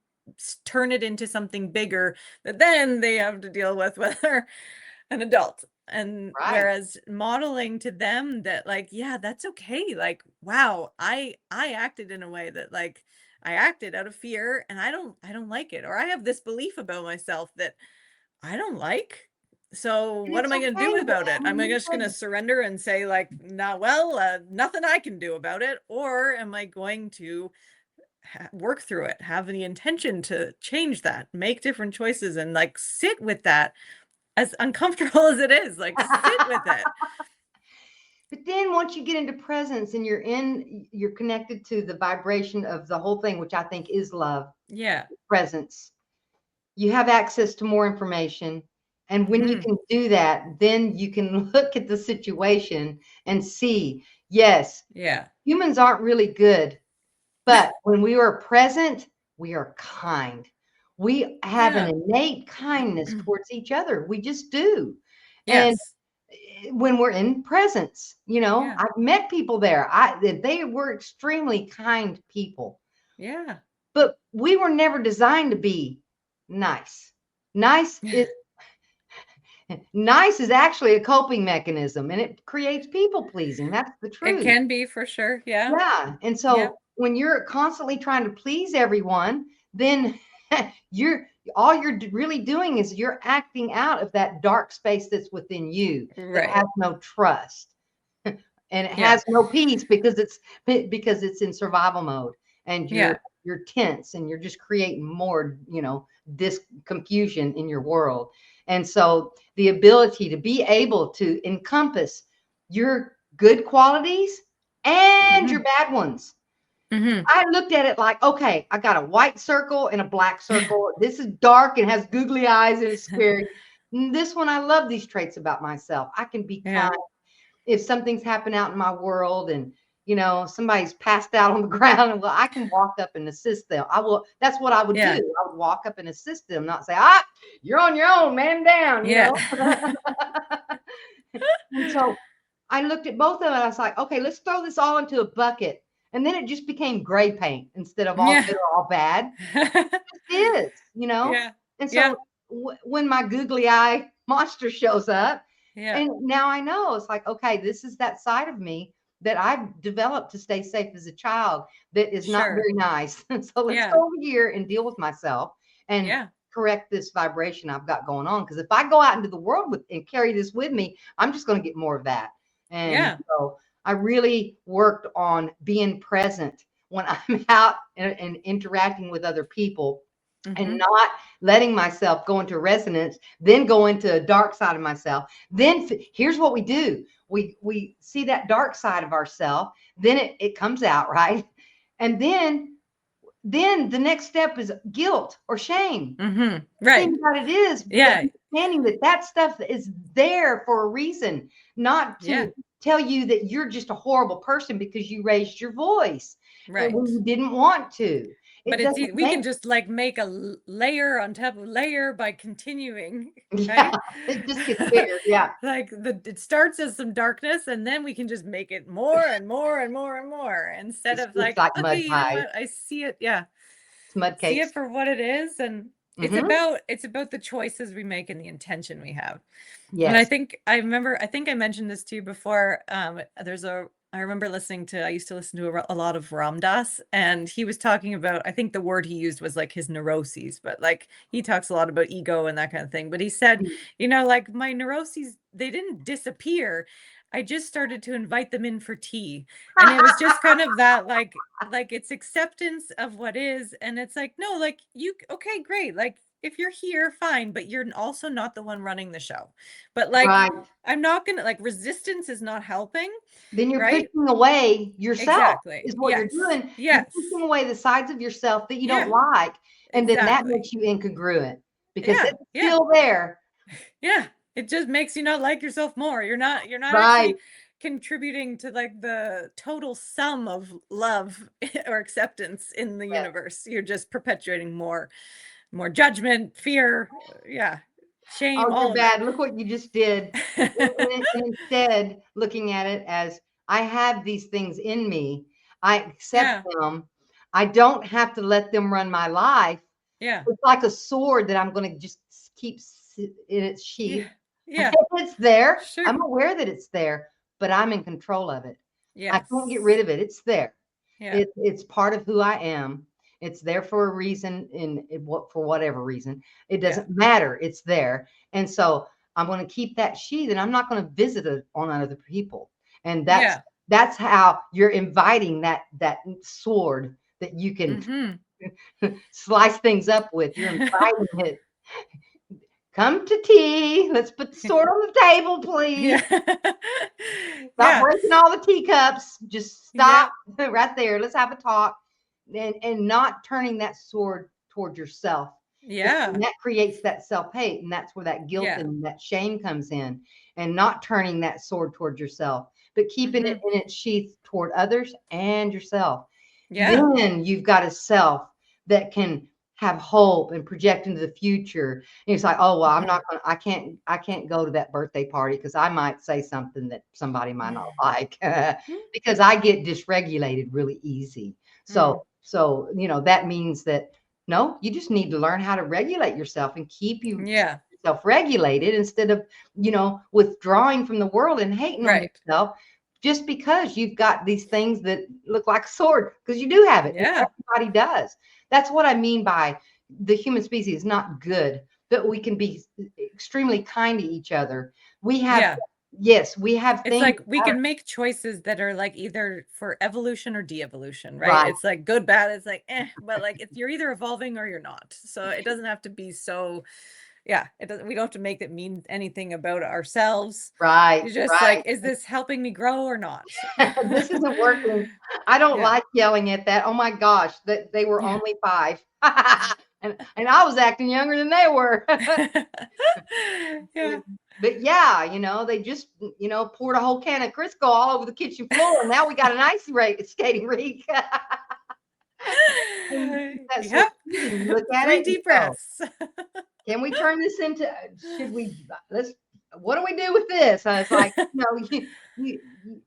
turn it into something bigger that then they have to deal with when they're an adult. And Right. whereas modeling to them that like, yeah, that's okay. Like, wow, I acted in a way that like I acted out of fear and I don't like it. Or I have this belief about myself that I don't like. So And what it's am I going to okay do to, about it? I Am I mean, just going to surrender and say like, nah, well, nothing I can do about it? Or am I going to work through it, have the intention to change that, make different choices and like sit with that as uncomfortable as it is, like sit with it. but then once you get into presence and you're connected to the vibration of the whole thing, which I think is love, Yeah. presence, you have access to more information. And when you Hmm. can do that, then you can look at the situation and see, yes, Yeah. humans aren't really good, but when we are present, we are kind. We have an Yeah. innate kindness towards each other. We just do. And Yes. when we're in presence, Yeah. I've met people there. They were extremely kind people, Yeah. but we were never designed to be nice. Nice is nice is actually a coping mechanism, and it creates people pleasing. That's the It truth. can be for sure. Yeah. Yeah. And Yep. so when you're constantly trying to please everyone, then you're all really doing is you're acting out of that dark space that's within you that Right. has no trust and it Yeah. has no peace because it's in survival mode and Yeah. you're tense and you're just creating more, this confusion in your world. And so the ability to be able to encompass your good qualities and your Hmm. bad ones. Hmm. I looked at it like, okay, I got a white circle and a black circle. This is dark and has googly eyes and it's scary. This one, I love these traits about myself. I can be Yeah. kind. If something's happened out in my world and somebody's passed out on the ground, and well, I can walk up and assist them. I will. That's what I would do. Yeah. I would walk up and assist them, not say, you're on your own, man down. Yeah. And so I looked at both of them and I was like, okay, let's throw this all into a bucket. And then it just became gray paint instead of all Yeah. good or all bad. It is. Yeah. And Yeah. so when my googly eye monster shows up, Yeah. and now I know it's like, okay, this is that side of me that I've developed to stay safe as a child that is not Sure. very nice. So let's Yeah. go over here and deal with myself and Yeah. correct this vibration I've got going on. Because if I go out into the world and carry this with me, I'm just going to get more of that. And Yeah. so I really worked on being present when I'm out and interacting with other people and Hmm. not letting myself go into resonance, then go into a dark side of myself. Then here's what we do. We see that dark side of ourselves, then it comes out, right? And then the next step is guilt or shame. Hmm. The thing Right. about it is Yeah. understanding that stuff is there for a reason, not Yeah. to tell you that you're just a horrible person because you raised your voice and Right. when you didn't want to. But It doesn't we make can just like make a layer on top of layer by continuing, yeah, right? it just gets bigger. Yeah. Like it starts as some darkness and then we can just make it more and more and more and more instead of It's like, like okay, mud you know pies. what? I see it. Yeah. It's mud See it cakes. for what it is. And Mhm. it's about the choices we make and the intention we have. And Yes. I think I mentioned this to you before. I remember I used to listen to a lot of Ram Dass, and he was talking about, I think the word he used was like his neuroses, but like he talks a lot about ego and that kind of thing. But he said, Mm. like my neuroses, they didn't disappear. I just started to invite them in for tea. And it was just kind of that like it's acceptance of what is. And it's like, no, like okay, great. Like if you're here, fine, but you're also not the one running the show. But like, Right. I'm not gonna like resistance is not helping, Then you're right? pushing away yourself Exactly. is what you're Yes. doing. You're Yes. pushing away the sides of yourself that you don't Yeah. like, and then that Exactly. makes you incongruent because Yeah. it's Yeah. still there. Yeah. It just makes you not like yourself more. You're not Right. actually contributing to like the total sum of love or acceptance in the Yes. universe. You're just perpetuating more judgment, fear, yeah, shame, Oh, all you're of it. bad. Look what you just did. And instead, looking at it as I have these things in me, I accept Yeah. them. I don't have to let them run my life. Yeah. It's like a sword that I'm going to just keep in its Yeah. sheath. Yeah. It's there. Sure. I'm aware that it's there, but I'm in control of it. I Yes. can't get rid of it. It's there. Yeah. It's part of who I am. It's there for a reason, for whatever reason. It Yeah. doesn't matter. It's there. And so I'm going to keep that sheath, and I'm not going to visit it on other people. And Yeah. that's how you're inviting that sword that you can slice things up with. You're inviting it. Come to tea. Let's put the sword on the table, please. Yeah. Stop Yeah. breaking all the teacups. Just Yeah. stop right there. Let's have a talk. And not turning that sword toward yourself. Yeah. And that creates that self-hate. And that's where that guilt Yeah. and that shame comes in. And not turning that sword toward yourself, but keeping it in its sheath toward others and yourself. Yeah. Then you've got a self that can have hope and project into the future. And it's like, oh, well, I can't go to that birthday party because I might say something that somebody might not like because I get dysregulated really easy. So, that means that no, you just need to learn how to regulate yourself and keep Yeah. yourself regulated instead of, withdrawing from the world and hating on Right. yourself just because you've got these things that look like a sword, because you do have it. Yeah. Everybody does. That's what I mean by the human species is not good, but we can be extremely kind to each other. We have, yes, we have It's things. like we can make choices that are like either for evolution or de-evolution, right? Right. It's like good, bad. It's like, but like you're either evolving or you're not. So it doesn't have to be so, it doesn't, we don't have to make it mean anything about ourselves. Right. You're just Right. like, is this helping me grow or not? This isn't working. I don't like yelling at that. Oh my gosh, that they were only 5. and I was acting younger than they were. Yeah. But they just, poured a whole can of Crisco all over the kitchen floor. And now we got an ice skating rink. Yep. Look at 3 it. deep breaths. Can we turn this into, what do we do with this? I was like,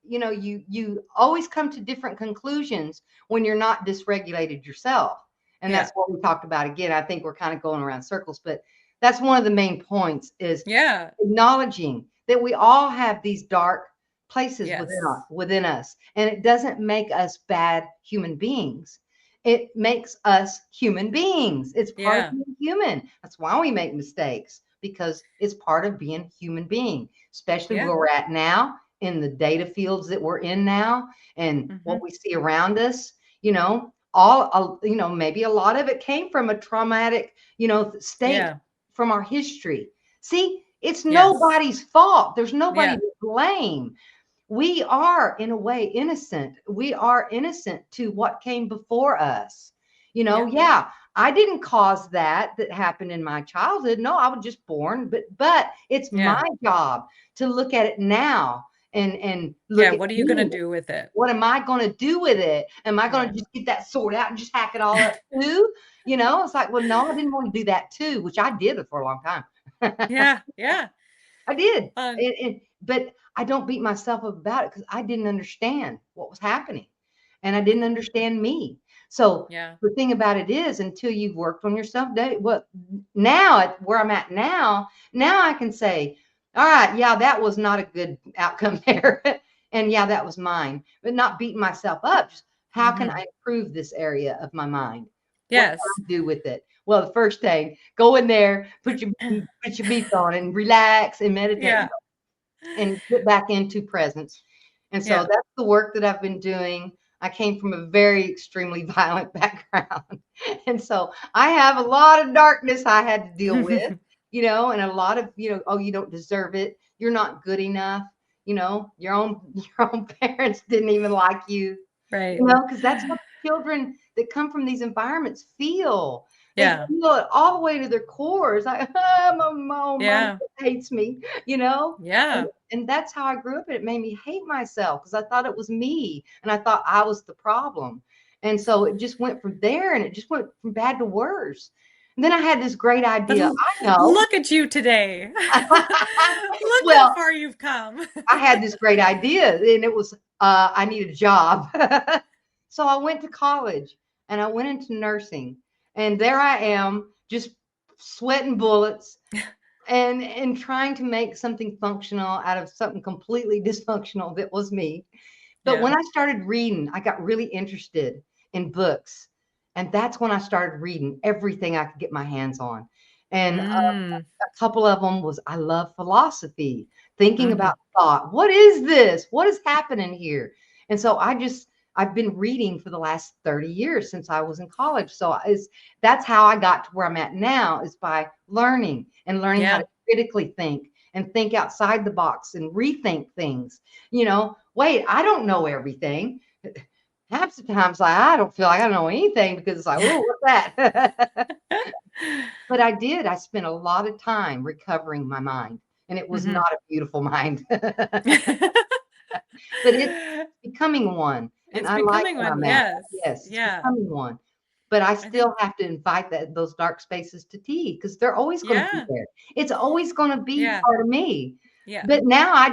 you always come to different conclusions when you're not dysregulated yourself. And that's what we talked about again. I think we're kind of going around circles, but that's one of the main points is acknowledging that we all have these dark places within us. And it doesn't make us bad human beings. It makes us human beings. It's part of being human. That's why we make mistakes, because it's part of being human being, especially where we're at now in the data fields that we're in now and what we see around us, maybe a lot of it came from a traumatic, state from our history. See, it's nobody's fault. There's nobody to blame. We are, in a way, innocent. We are innocent to what came before us. I didn't cause that happened in my childhood. No, I was just born, but it's my job to look at it now and look at what are you going to do with it? What am I going to do with it? Am I going to just get that sword out and just hack it all up too? It's like, well, no, I didn't want to do that too, which I did for a long time. Yeah. I did. But I don't beat myself up about it because I didn't understand what was happening and I didn't understand me. So the thing about it is, until you've worked on yourself, now where I'm at now I can say, all right, that was not a good outcome there. And that was mine, but not beating myself up. Just how can I improve this area of my mind? Yes. What can I do with it? Well, the first thing, go in there, put your beats on and relax and meditate and get back into presence. And so that's the work that I've been doing. I came from a very extremely violent background. And so I have a lot of darkness I had to deal with, and a lot of, oh, you don't deserve it. You're not good enough. Your own parents didn't even like you. Right. Because that's what children that come from these environments feel. They feel it all the way to their core. It's like, my mom hates me, Yeah. And that's how I grew up. And it made me hate myself because I thought it was me and I thought I was the problem. And so it just went from there and it just went from bad to worse. And then I had this great idea. I know. Look at you today. Look how far you've come. I had this great idea and it was, I need a job. So I went to college and I went into nursing and there I am just sweating bullets and trying to make something functional out of something completely dysfunctional that was me. But Yeah. when I started reading, I got really interested in books. And that's when I started reading everything I could get my hands on. And Mm. a couple of them was I love philosophy, thinking Mhm. about thought. What is this? What is happening here? And so I've been reading for the last 30 years since I was in college. So that's how I got to where I'm at now, is by learning and learning how Yeah. to critically think and think outside the box and rethink things. Wait, I don't know everything. Half the times I don't feel like I don't know anything because it's like, oh, what's that? But I did. I spent a lot of time recovering my mind, and it was Mhm. not a beautiful mind. But it's becoming one, and It's I like becoming where one. I'm at. Yes. Yes, it's Yeah. becoming one. But I I think, still have to invite those dark spaces to tea because they're always going to be yeah. there. It's always going to be Yeah. part of me. Yeah. But now I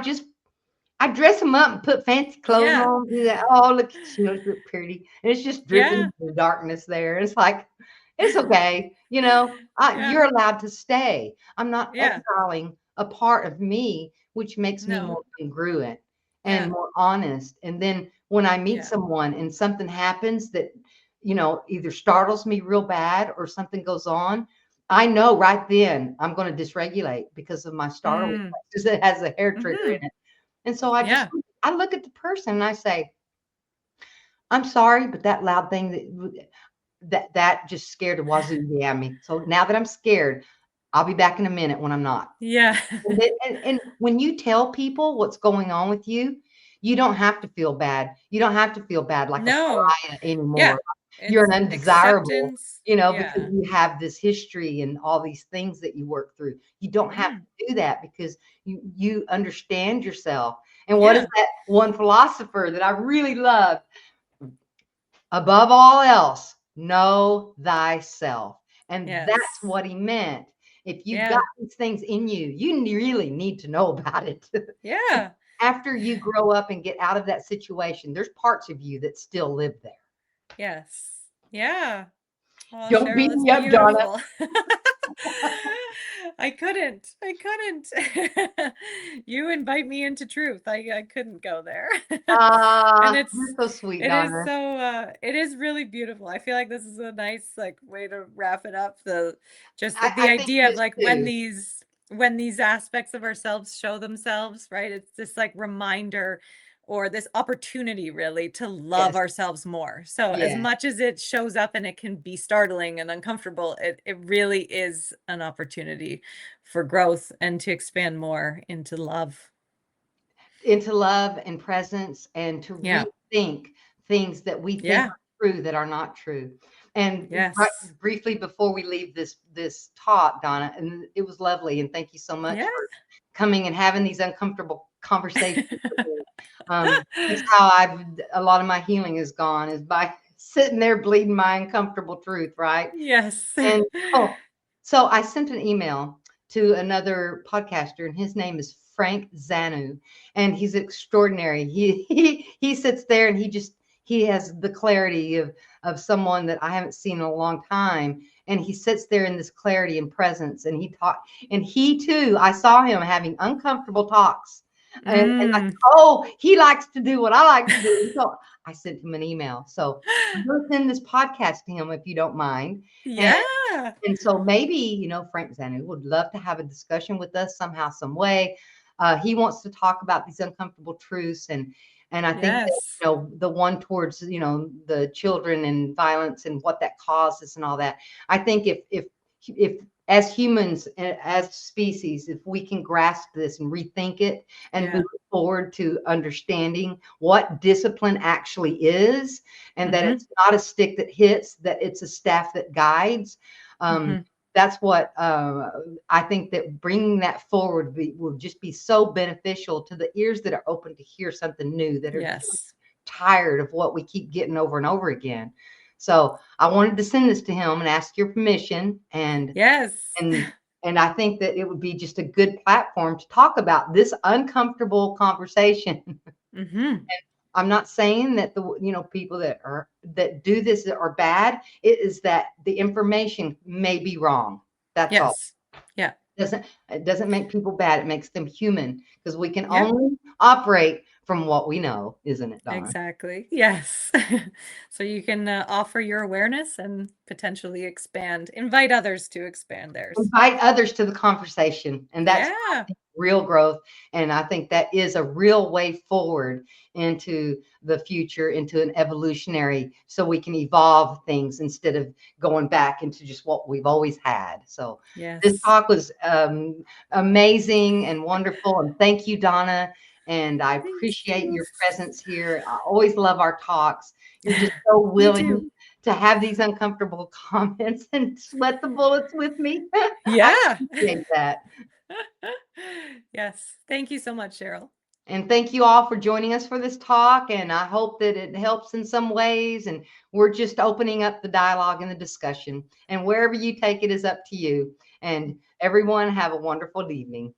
dress them up and put fancy clothes Yeah. on. Do that. Oh, look, she looks look pretty, and it's just dripping Yeah. into the darkness there. It's like it's okay, Yeah. you're allowed to stay. I'm not Yeah. exiling a part of me, which makes me No. more congruent and Yeah. more honest. And then when I meet Yeah. someone and something happens that either startles me real bad or something goes on, I know right then I'm going to dysregulate because of my startle Mm. reflex, because it has a hair trigger in Mhm. it. And so Yeah. I look at the person and I say, I'm sorry, but that loud thing that just scared the wazoo out of me. So now that I'm scared, I'll be back in a minute when I'm not. Yeah. And when you tell people what's going on with you, you don't have to feel bad. You don't have to feel bad like a No. pariah anymore. Yeah. You're an It's undesirable, acceptance. because Yeah. you have this history and all these things that you work through. You don't have Mhm. to do that because you understand yourself. And what is Yeah. that one philosopher that I really love? Above all else, know thyself. And that's Yes. what he meant. If you've got Yeah. these things in you, you really need to know about it. Yeah. After you grow up and get out of that situation, there's parts of you that still live there. Yes. Yeah. Oh, Don't beat Cheryl, it's me up, Donna. beautiful. I couldn't. I couldn't. You invite me into truth. I couldn't go there. And Ah, you're it's so sweet, it is Donna. so it is really beautiful. I feel like this is a nice like way to wrap it up. The I think idea it of is like too. when these aspects of ourselves show themselves, right? It's this like reminder or this opportunity really to love Yes. ourselves more. So as Yeah. much as it shows up and it can be startling and uncomfortable, it really is an opportunity for growth and to expand more into love. Into love and presence and to Yeah. rethink things that we think Yeah. are true that are not true. And right, Yes. briefly before we leave this talk, Donna, and it was lovely, and thank you so much Yeah. for coming and having these uncomfortable conversations with me. That's how a lot of my healing is gone, is by sitting there bleeding my uncomfortable truth, right? Yes. And oh, so I sent an email to another podcaster, and his name is Frank Zanu, and he's extraordinary. He sits there and he has the clarity of someone that I haven't seen in a long time. And he sits there in this clarity and presence, and he too, I saw him having uncomfortable talks. And I, Mm. oh, he likes to do what I like to do. So I sent him an email. So I'm going to send this podcast to him if you don't mind. And Yeah. and so maybe, Frank Zanu would love to have a discussion with us somehow, some way. He wants to talk about these uncomfortable truths, and I think that, Yes. the one towards, the children and violence and what that causes and all that. I think if as humans, as species, if we can grasp this and rethink it and Yeah. move forward to understanding what discipline actually is, and that Mhm. it's not a stick that hits, that it's a staff that guides. Um, Mhm. that's what I think, that bringing that forward will just be so beneficial to the ears that are open to hear something new, that are just Yes. tired of what we keep getting over and over again. So I wanted to send this to him and ask your permission, Yes. and and I think that it would be just a good platform to talk about this uncomfortable conversation. Mhm. I'm not saying that people that do this are bad. It is that the information may be wrong. That's all. Yes. Yeah. It doesn't make people bad. It makes them human because we can Yeah. only operate from what we know, isn't it, Donna? Exactly. Yes. So you can offer your awareness and potentially invite others to expand theirs. Invite others to the conversation, and that's I Yeah. think, real growth. And I think that is a real way forward into the future, into an evolutionary, so we can evolve things instead of going back into just what we've always had. So this Yes. talk was amazing and wonderful, and thank you, Donna. And I Thank appreciate you. your presence here. I always love our talks. You're just so Me willing too. to have these uncomfortable comments and sweat the bullets with me. I Yeah. appreciate that. Yes. Thank you so much, Cheryl. And thank you all for joining us for this talk. And I hope that it helps in some ways. And we're just opening up the dialogue and the discussion. And wherever you take it is up to you. And everyone have a wonderful evening.